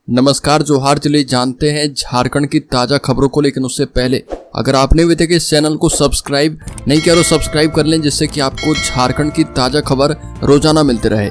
नमस्कार, जोहार। चलिए जानते हैं झारखंड की ताज़ा खबरों को, लेकिन उससे पहले अगर आपने अभी तक इस चैनल को सब्सक्राइब नहीं किया तो सब्सक्राइब कर लें, जिससे कि आपको झारखंड की ताज़ा खबर रोजाना मिलती रहे।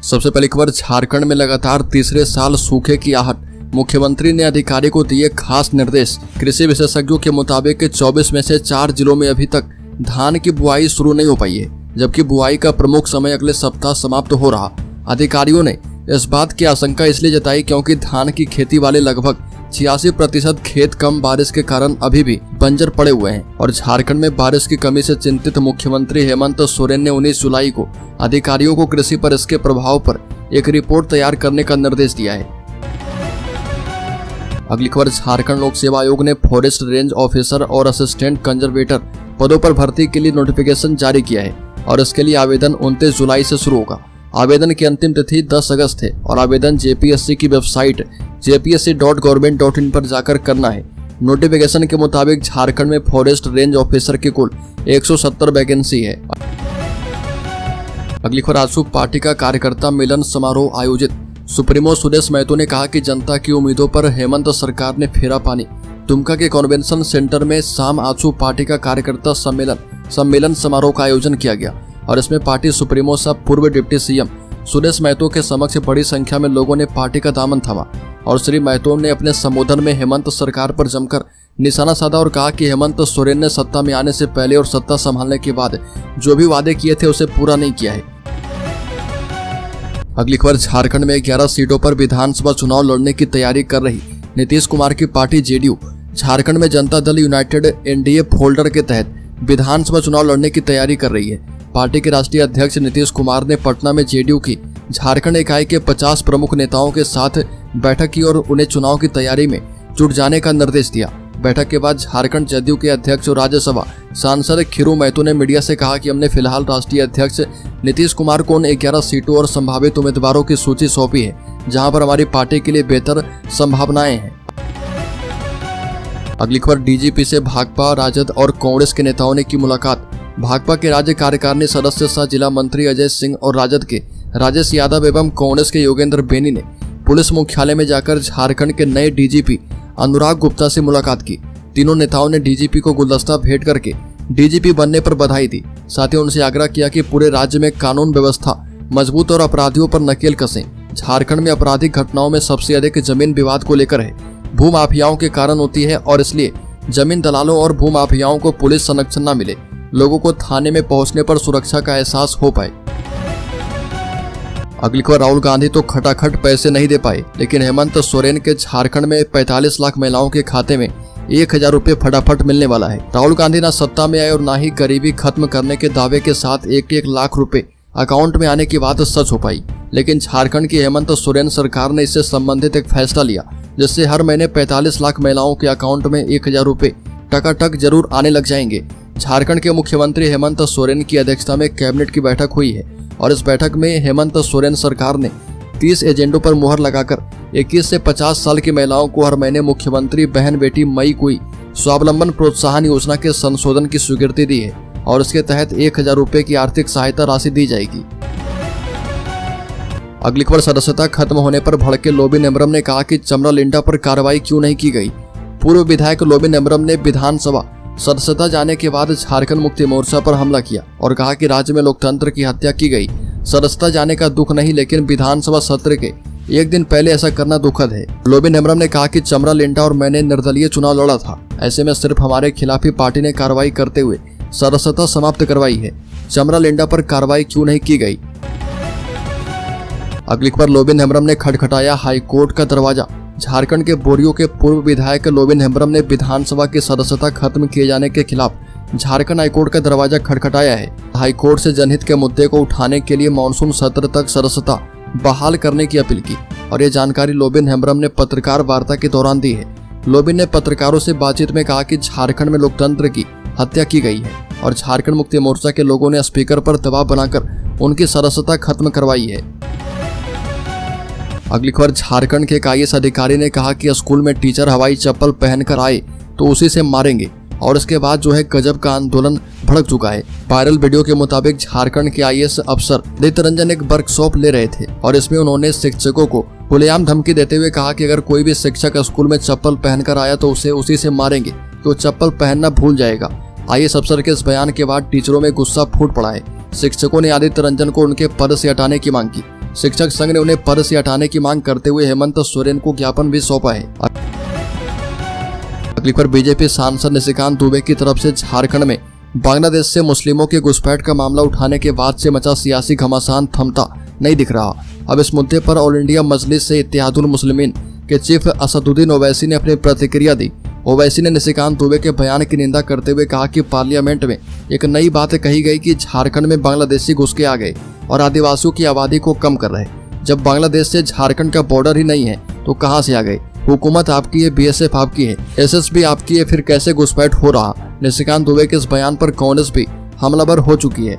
सबसे पहली खबर, झारखंड में लगातार तीसरे साल सूखे की आहट। मुख्यमंत्री ने अधिकारी को दिए खास निर्देश। कृषि विशेषज्ञों के मुताबिक 24 में से 4 जिलों में अभी तक धान की बुआई शुरू नहीं हो पाई है, जबकि बुआई का प्रमुख समय अगले सप्ताह समाप्त हो रहा। अधिकारियों ने इस बात की आशंका इसलिए जताई क्योंकि धान की खेती वाले लगभग 86% खेत कम बारिश के कारण अभी भी बंजर पड़े हुए हैं। और झारखंड में बारिश की कमी से चिंतित मुख्यमंत्री हेमंत सोरेन ने 19 जुलाई को अधिकारियों को कृषि पर इसके प्रभाव पर एक रिपोर्ट तैयार करने का निर्देश दिया है। अगली खबर, झारखंड लोक सेवा आयोग ने फॉरेस्ट रेंज ऑफिसर और असिस्टेंट कंजर्वेटर पदों पर भर्ती के लिए नोटिफिकेशन जारी किया है और इसके लिए आवेदन 29 जुलाई से शुरू होगा। आवेदन की अंतिम तिथि 10 अगस्त है और आवेदन जेपीएससी की वेबसाइट jpsc.government.in पर जाकर करना है। नोटिफिकेशन के मुताबिक झारखंड में फॉरेस्ट रेंज ऑफिसर की कुल 170 वैकेंसी है। अगली खबर, आजसू पार्टी का कार्यकर्ता मिलन समारोह आयोजित। सुप्रीमो सुदेश महतो ने कहा कि जनता की उम्मीदों पर हेमंत सरकार ने फेरा पानी। दुमका के कन्वेंशन सेंटर में शाम आजसू पार्टी का कार्यकर्ता सम्मेलन समारोह का आयोजन किया गया और इसमें पार्टी सुप्रीमो सह पूर्व डिप्टी सीएम सुदेश महतो के समक्ष बड़ी संख्या में लोगों ने पार्टी का दामन थामा और श्री महतो ने अपने संबोधन में हेमंत सरकार पर जमकर निशाना साधा और कहा कि हेमंत सोरेन ने सत्ता में आने से पहले और सत्ता संभालने के बाद जो भी वादे किए थे उसे पूरा नहीं किया है। अगली खबर, झारखंड में 11 सीटों पर विधानसभा चुनाव लड़ने की तैयारी कर रही नीतीश कुमार की पार्टी जेडीयू झारखंड में Janata Dal United NDA folder के तहत विधानसभा चुनाव लड़ने की तैयारी कर रही है। पार्टी के राष्ट्रीय अध्यक्ष नीतीश कुमार ने पटना में जेडीयू की झारखंड इकाई के 50 प्रमुख नेताओं के साथ बैठक की और उन्हें चुनाव की तैयारी में जुट जाने का निर्देश दिया। बैठक के बाद झारखंड जदयू के अध्यक्ष और राज्यसभा सांसद खीरू महतो ने मीडिया से कहा कि हमने फिलहाल राष्ट्रीय अध्यक्ष नीतीश कुमार को उन 11 सीटों और संभावित उम्मीदवारों की सूची सौंपी है जहां पर हमारी पार्टी के लिए बेहतर संभावनाएं हैं। अगली खबर, डीजीपी से भाकपा, राजद और कांग्रेस के नेताओं ने की मुलाकात। भाकपा के राज्य कार्यकारिणी सदस्य सह जिला मंत्री अजय सिंह और राजद के राजेश यादव एवं कांग्रेस के योगेंद्र बेनी ने पुलिस मुख्यालय में जाकर झारखंड के नए डीजीपी अनुराग गुप्ता से मुलाकात की। तीनों नेताओं ने डीजीपी को गुलदस्ता भेंट करके डीजीपी बनने पर बधाई दी। साथ ही उनसे आग्रह किया कि पूरे राज्य में कानून व्यवस्था मजबूत और अपराधियों पर नकेल कसें। झारखंड में आपराधिक घटनाओं में सबसे अधिक जमीन विवाद को लेकर है, भूमाफियाओं के कारण होती है और इसलिए जमीन दलालों और भूमाफियाओं को पुलिस संरक्षण न मिले, लोगों को थाने में पहुंचने पर सुरक्षा का एहसास हो पाए। अगली खबर, राहुल गांधी तो खटाखट पैसे नहीं दे पाए, लेकिन हेमंत सोरेन के झारखंड में 45 लाख महिलाओं के खाते में 1000 रुपये फटाफट मिलने वाला है। राहुल गांधी ना सत्ता में आए और ना ही गरीबी खत्म करने के दावे के साथ 1-1 लाख रुपए अकाउंट में आने की बात सच हो पाई, लेकिन झारखंड की हेमंत सोरेन सरकार ने इससे संबंधित एक फैसला लिया जिससे हर महीने 45 लाख महिलाओं के अकाउंट में 1000 रुपये टकाटक जरूर आने लग जाएंगे। झारखंड के मुख्यमंत्री हेमंत सोरेन की अध्यक्षता में कैबिनेट की बैठक हुई है और इस बैठक में हेमंत सोरेन सरकार ने 30 एजेंडों पर मुहर लगाकर 21 से 50 साल की महिलाओं को हर महीने मुख्यमंत्री बहन बेटी मई कोई स्वावलंबन प्रोत्साहन योजना के संशोधन की स्वीकृति दी है और इसके तहत 1000 रुपये की आर्थिक सहायता राशि दी जाएगी। अगली खबर, सदस्यता खत्म होने पर भड़के लोबिन एमरम ने कहा कि चमरा लिंडा पर कार्रवाई क्यों नहीं की गई। पूर्व विधायक लोबिन एमरम ने विधानसभा सदस्यता जाने के बाद झारखंड मुक्ति मोर्चा पर हमला किया और कहा कि राज्य में लोकतंत्र की हत्या की गई। सदस्यता जाने का दुख नहीं, लेकिन विधानसभा सत्र के एक दिन पहले ऐसा करना दुखद है। लोबिन हेम्ब्रम ने कहा कि चमरा लिंडा और मैंने निर्दलीय चुनाव लड़ा था, ऐसे में सिर्फ हमारे खिलाफ ही पार्टी ने कार्रवाई करते हुए सदस्यता समाप्त करवाई है। चमरा लिंडा पर कार्रवाई क्यों नहीं की गई। अगली खबर, लोबिन हेम्ब्रम ने खटखटाया हाईकोर्ट का दरवाजा। झारखंड के बोरियो के पूर्व विधायक लोबिन हेम्ब्रम ने विधानसभा की सदस्यता खत्म किए जाने के खिलाफ झारखंड हाईकोर्ट का दरवाजा खटखटाया है। हाईकोर्ट से जनहित के मुद्दे को उठाने के लिए मानसून सत्र तक सदस्यता बहाल करने की अपील की और ये जानकारी लोबिन हेम्ब्रम ने पत्रकार वार्ता के दौरान दी है। लोबिन ने पत्रकारों से बातचीत में कहा कि झारखंड में लोकतंत्र की हत्या की गई है और झारखंड मुक्ति मोर्चा के लोगों ने स्पीकर पर दबाव बनाकर उनकी सदस्यता खत्म करवाई है। अगली खबर, झारखंड के एक IAS अधिकारी ने कहा कि स्कूल में टीचर हवाई चप्पल पहनकर आए तो उसी से मारेंगे। और इसके बाद जो है गजब का आंदोलन भड़क चुका है। वायरल वीडियो के मुताबिक झारखंड के IAS अफसर नित्य रंजन एक वर्कशॉप ले रहे थे और इसमें उन्होंने शिक्षकों को खुलेआम धमकी देते हुए कहा कि अगर कोई भी शिक्षक स्कूल में चप्पल पहनकर आया तो उसे उसी से मारेंगे, तो चप्पल पहनना भूल जाएगा। IAS अफसर के इस बयान के बाद टीचरों में गुस्सा फूट पड़ा है। शिक्षकों ने आदित्य रंजन को उनके पद से हटाने की मांग की। शिक्षक संघ ने उन्हें पद से हटाने की मांग करते हुए हेमंत सोरेन को ज्ञापन भी सौंपा है। अगली खबर बीजेपी सांसद निशिकांत दुबे की तरफ से झारखंड में बांग्लादेश से मुस्लिमों के घुसपैठ का मामला उठाने के बाद से मचा सियासी घमासान थमता नहीं दिख रहा। अब इस मुद्दे पर ऑल इंडिया मजलिस से इत्तेहादुल मुस्लिमीन के चीफ असदुद्दीन ओवैसी ने अपनी प्रतिक्रिया दी। ओवैसी ने निशिकांत दुबे के बयान की निंदा करते हुए कहा कि पार्लियामेंट में एक नई बात कही गई कि झारखंड में बांग्लादेशी घुस के आ गए और आदिवासियों की आबादी को कम कर रहे। जब बांग्लादेश से झारखंड का बॉर्डर ही नहीं है तो कहां से आ गए? हुकूमत आपकी है, BSF आपकी है, SSB आपकी है, फिर कैसे घुसपैठ हो रहा? निशिकांत दुबे के इस बयान पर कांग्रेस भी हमलावर हो चुकी है।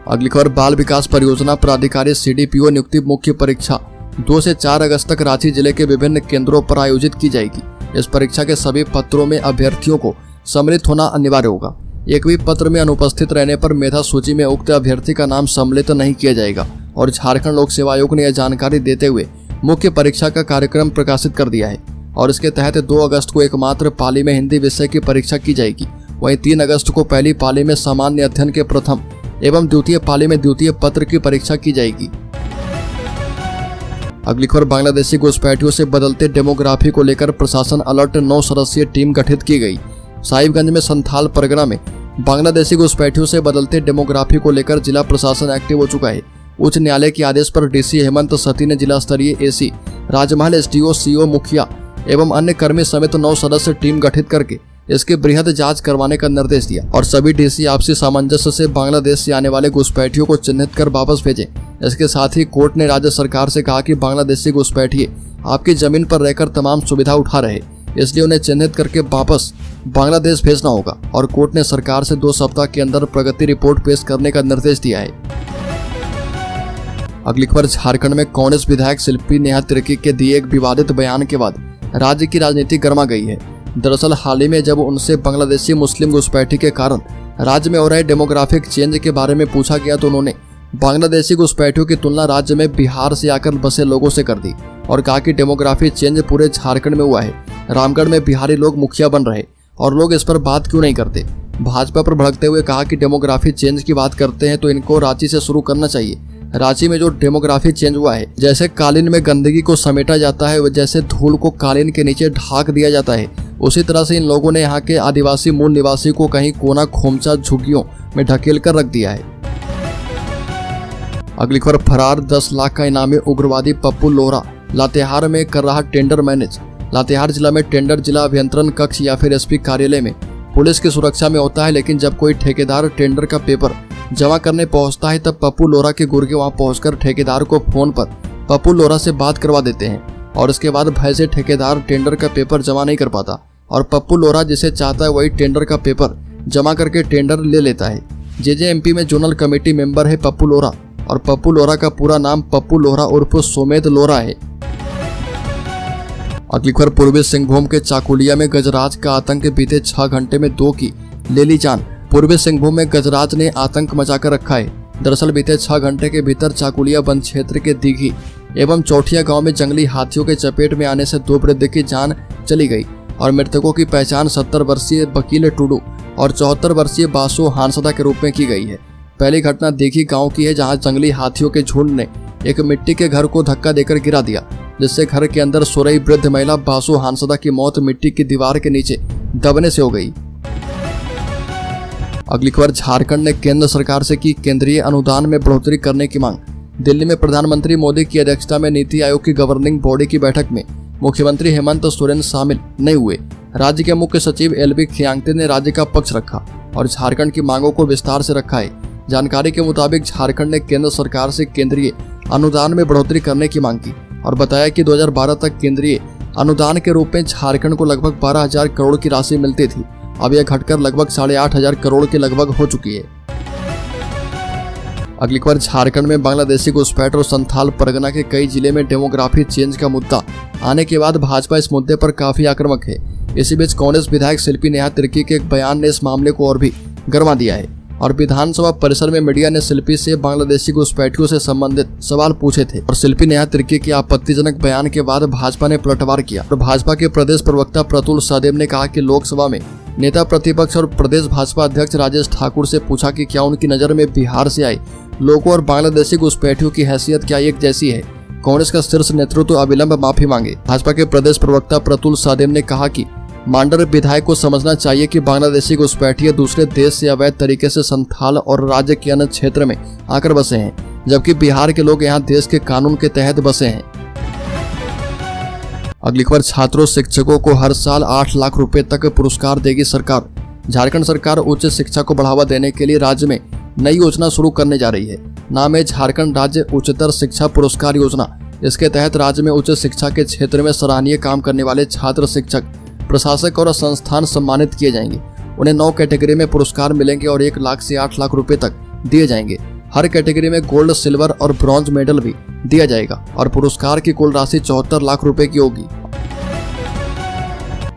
अगली खबर बाल विकास परियोजना प्राधिकारी CDPO नियुक्ति मुख्य परीक्षा 2 से 4 अगस्त तक रांची जिले के विभिन्न केंद्रों पर आयोजित की जाएगी। इस परीक्षा के सभी पत्रों में अभ्यर्थियों को सम्मिलित होना अनिवार्य होगा। एक भी पत्र में अनुपस्थित रहने पर मेधा सूची में उक्त अभ्यर्थी का नाम सम्मिलित नहीं किया जाएगा। और झारखंड लोक सेवा आयोग ने यह जानकारी देते हुए मुख्य परीक्षा का कार्यक्रम प्रकाशित कर दिया है और इसके तहत 2 अगस्त को एकमात्र पाली में हिंदी विषय की परीक्षा की जाएगी। वहीं 3 अगस्त को पहली पाली में सामान्य अध्ययन के प्रथम एवं द्वितीय पाली में द्वितीय पत्र की परीक्षा की जाएगी। अगली खबर बांग्लादेशी घुसपैठियों से बदलते डेमोग्राफी को लेकर प्रशासन अलर्ट, 9 सदस्यीय टीम गठित की गई। साहिबगंज में संथाल परगना में बांग्लादेशी घुसपैठियों से बदलते डेमोग्राफी को लेकर जिला प्रशासन एक्टिव हो चुका है। उच्च न्यायालय के आदेश पर DC हेमंत सती ने जिला स्तरीय AC, राजमहल SDO, CO, मुखिया एवं अन्य कर्मी समेत 9 सदस्य टीम गठित करके इसकी बृहद जांच करवाने का निर्देश दिया और सभी DC आपसी सामंजस्य से बांग्लादेश से आने वाले घुसपैठियों को चिन्हित कर वापस भेजें। इसके साथ ही कोर्ट ने राज्य सरकार से कहा कि बांग्लादेशी घुसपैठिए आपकी जमीन पर रहकर तमाम सुविधा उठा रहे, इसलिए उन्हें चिन्हित करके वापस बांग्लादेश भेजना होगा और कोर्ट ने सरकार से 2 सप्ताह के अंदर प्रगति रिपोर्ट पेश करने का निर्देश दिया है। अगली खबर झारखंड में कांग्रेस विधायक शिल्पी नेहा तिर्की के दिए एक विवादित बयान के बाद राज्य की राजनीति गर्मा गई है। दरअसल हाल ही में जब उनसे बांग्लादेशी मुस्लिम घुसपैठी के कारण राज्य में हो रहे डेमोग्राफिक चेंज के बारे में पूछा गया तो उन्होंने बांग्लादेशी घुसपैठियों की तुलना राज्य में बिहार से आकर बसे लोगों से कर दी और कहा कि डेमोग्राफी चेंज पूरे झारखंड में हुआ है। रामगढ़ में बिहारी लोग मुखिया बन रहे और लोग इस पर बात क्यों नहीं करते? भाजपा पर भड़कते हुए कहा कि डेमोग्राफी चेंज की बात करते हैं तो इनको रांची से शुरू करना चाहिए। रांची में जो डेमोग्राफी चेंज हुआ है, जैसे कालीन में गंदगी को समेटा जाता है, जैसे धूल को कालीन के नीचे ढाक दिया जाता है, उसी तरह से इन लोगों ने यहाँ के आदिवासी मूल निवासी को कहीं कोना खोमचा झुग्गियों में ढकेल कर रख दिया है। अगली खबर फरार 10 लाख का इनामी उग्रवादी पप्पू लोहरा लातेहार में कर रहा टेंडर मैनेज। लातेहार जिला में टेंडर जिला अभियंत्रण कक्ष या फिर SP कार्यालय में पुलिस की सुरक्षा में होता है, लेकिन जब कोई ठेकेदार टेंडर का पेपर जमा करने पहुंचता है तब पप्पू लोहरा के गुर्गे वहां पहुंचकर ठेकेदार को फोन पर पप्पू लोहरा से बात करवा देते हैं और इसके बाद भय से ठेकेदार टेंडर का पेपर जमा नहीं कर पाता और पप्पू लोहरा जिसे चाहता है वही टेंडर का पेपर जमा करके टेंडर ले लेता है। JJMP में जोनल कमेटी मेंबर है पप्पू लोहरा और पप्पू लोहरा का पूरा नाम पप्पू लोहरा उर्फ सोमेद लोहरा है। अगली खबर पूर्वी सिंहभूम के चाकुलिया में गजराज का आतंक बीते 6 घंटे में 2 की ले ली जान। पूर्वी सिंहभूम में गजराज ने आतंक मचाकर रखा है। दरअसल बीते 6 घंटे के भीतर चाकुलिया वन क्षेत्र के दीघी एवं चौठिया गांव में जंगली हाथियों के चपेट में आने से 2 वृद्ध की जान चली गई और मृतकों की पहचान 70 वर्षीय वकील टुडू और 74 वर्षीय बासु हांसदा के रूप में की गई है। पहली घटना दीघी गांव की है, जहां जंगली हाथियों के झुंड ने एक मिट्टी के घर को धक्का देकर गिरा दिया, जिससे घर के अंदर सो रही वृद्ध महिला बासु हांसदा की मौत मिट्टी की दीवार के नीचे दबने से हो गई। अगली खबर झारखंड ने केंद्र सरकार से की केंद्रीय अनुदान में बढ़ोतरी करने की मांग। दिल्ली में प्रधानमंत्री मोदी की अध्यक्षता में नीति आयोग की गवर्निंग बॉडी की बैठक में मुख्यमंत्री हेमंत सोरेन शामिल नहीं हुए। राज्य के मुख्य सचिव LB खियांगते ने राज्य का पक्ष रखा और झारखंड की मांगों को विस्तार से रखा है। जानकारी के मुताबिक झारखंड ने केंद्र सरकार से केंद्रीय अनुदान में बढ़ोतरी करने की मांग की और बताया कि 2012 तक केंद्रीय अनुदान के रूप में झारखंड को लगभग 12,000 करोड़ की राशि मिलती थी। अब यह घटकर लगभग 8,500 करोड़ के लगभग हो चुकी है। अगली खबर झारखंड में बांग्लादेशी घुसपैठ और संथाल परगना के कई जिले में डेमोग्राफी चेंज का मुद्दा आने के बाद भाजपा इस मुद्दे पर काफी आक्रामक है। इसी बीच कांग्रेस विधायक शिल्पी नेहा तिर्की के एक बयान ने इस मामले को और भी गर्मा दिया है और विधानसभा परिसर में मीडिया ने शिल्पी से बांग्लादेशी घुसपैठियों से संबंधित सवाल पूछे थे और शिल्पी नेहा तिर्की के आपत्तिजनक बयान के बाद भाजपा ने पलटवार किया और भाजपा के प्रदेश प्रवक्ता प्रतुल सहदेव ने कहा कि लोकसभा में नेता प्रतिपक्ष और प्रदेश भाजपा अध्यक्ष राजेश ठाकुर से पूछा कि क्या उनकी नजर में बिहार से आए लोगों और बांग्लादेशी घुसपैठियों की हैसियत क्या एक जैसी है। कांग्रेस का शीर्ष नेतृत्व अविलंब माफी मांगे। भाजपा के प्रदेश प्रवक्ता प्रतुल सहदेव ने कहा कि मांडर विधायक को समझना चाहिए कि बांग्लादेशी घुसपैठिए दूसरे देश से अवैध तरीके से संथाल और राज्य के अन्य क्षेत्र में आकर बसे हैं, जबकि बिहार के लोग यहाँ देश के कानून के तहत बसे हैं। अगली खबर, छात्रों शिक्षकों को हर साल 8 लाख रुपए तक पुरस्कार देगी सरकार। झारखंड सरकार उच्च शिक्षा को बढ़ावा देने के लिए राज्य में नई योजना शुरू करने जा रही है। नाम है झारखंड राज्य उच्चतर शिक्षा पुरस्कार योजना। इसके तहत राज्य में उच्च शिक्षा के क्षेत्र में सराहनीय काम करने वाले छात्र, शिक्षक, प्रशासक और संस्थान सम्मानित किए जाएंगे। उन्हें 9 कैटेगरी में पुरस्कार मिलेंगे और 1 लाख से 8 लाख रुपए तक दिए जाएंगे। हर कैटेगरी में गोल्ड, सिल्वर और ब्रॉन्ज मेडल भी दिया जाएगा और पुरस्कार की कुल राशि 74 लाख रुपए की होगी।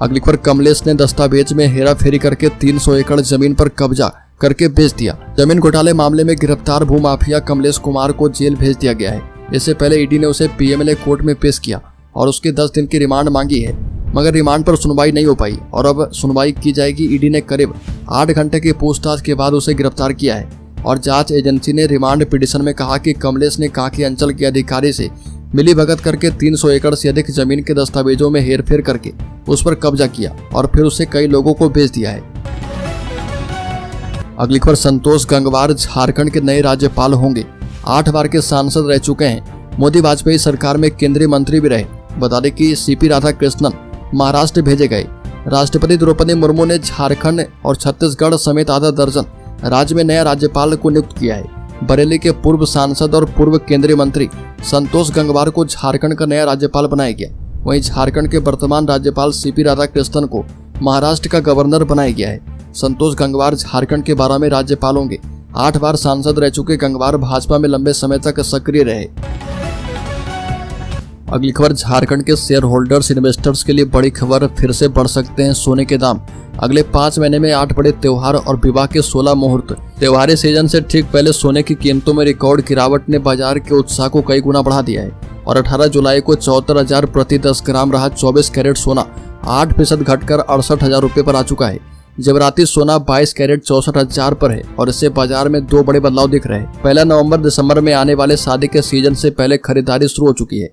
अगली खबर, कमलेश ने दस्तावेज में हेराफेरी करके 300 एकड़ जमीन पर कब्जा करके बेच दिया। जमीन घोटाले मामले में गिरफ्तार भूमाफिया कमलेश कुमार को जेल भेज दिया गया है। इससे पहले ईडी ने उसे पीएमएलए कोर्ट में पेश किया और उसकी 10 दिन की रिमांड मांगी है, मगर रिमांड पर सुनवाई नहीं हो पाई और अब सुनवाई की जाएगी। ईडी ने करीब 8 घंटे की पूछताछ के बाद उसे गिरफ्तार किया है और जांच एजेंसी ने रिमांड पिटीशन में कहा कि कमलेश ने कांके अंचल के अधिकारी से मिलीभगत करके 300 एकड़ से अधिक जमीन के दस्तावेजों में हेरफेर करके उस पर कब्जा किया और फिर उसे कई लोगों को बेच दिया है। अगली खबर, संतोष गंगवार झारखंड के नए राज्यपाल होंगे। 8 बार के सांसद रह चुके हैं। मोदी वाजपेयी सरकार में केंद्रीय मंत्री भी रहे। बता दें कि सीपी राधाकृष्णन महाराष्ट्र भेजे गए। राष्ट्रपति द्रौपदी मुर्मू ने झारखंड और छत्तीसगढ़ समेत आधा दर्जन राज्य में नया राज्यपाल को नियुक्त किया है। बरेली के पूर्व सांसद और पूर्व केंद्रीय मंत्री संतोष गंगवार को झारखंड का नया राज्यपाल बनाया गया। वहीं झारखंड के वर्तमान राज्यपाल सीपी राधाकृष्णन को महाराष्ट्र का गवर्नर बनाया गया है। संतोष गंगवार झारखंड के 12वें राज्यपाल होंगे। 8 बार सांसद रह चुके गंगवार भाजपा में लंबे समय तक सक्रिय रहे। अगली खबर, झारखंड के शेयर होल्डर्स इन्वेस्टर्स के लिए बड़ी खबर, फिर से बढ़ सकते हैं सोने के दाम। अगले 5 महीने में 8 बड़े त्योहार और विवाह के 16 मुहूर्त। त्योहारी सीजन से ठीक पहले सोने की कीमतों में रिकॉर्ड गिरावट ने बाजार के उत्साह को कई गुना बढ़ा दिया है और 18 जुलाई को 74,000 प्रति 10 ग्राम रहा 24 कैरेट सोना 8% घटकर 68,000 रुपये पर आ चुका है। जबराती सोना 22 कैरेट 64,000 पर है और इससे बाजार में 2 बड़े बदलाव दिख रहे हैं। 1 नवंबर दिसंबर में आने वाले शादी के सीजन से पहले खरीदारी शुरू हो चुकी है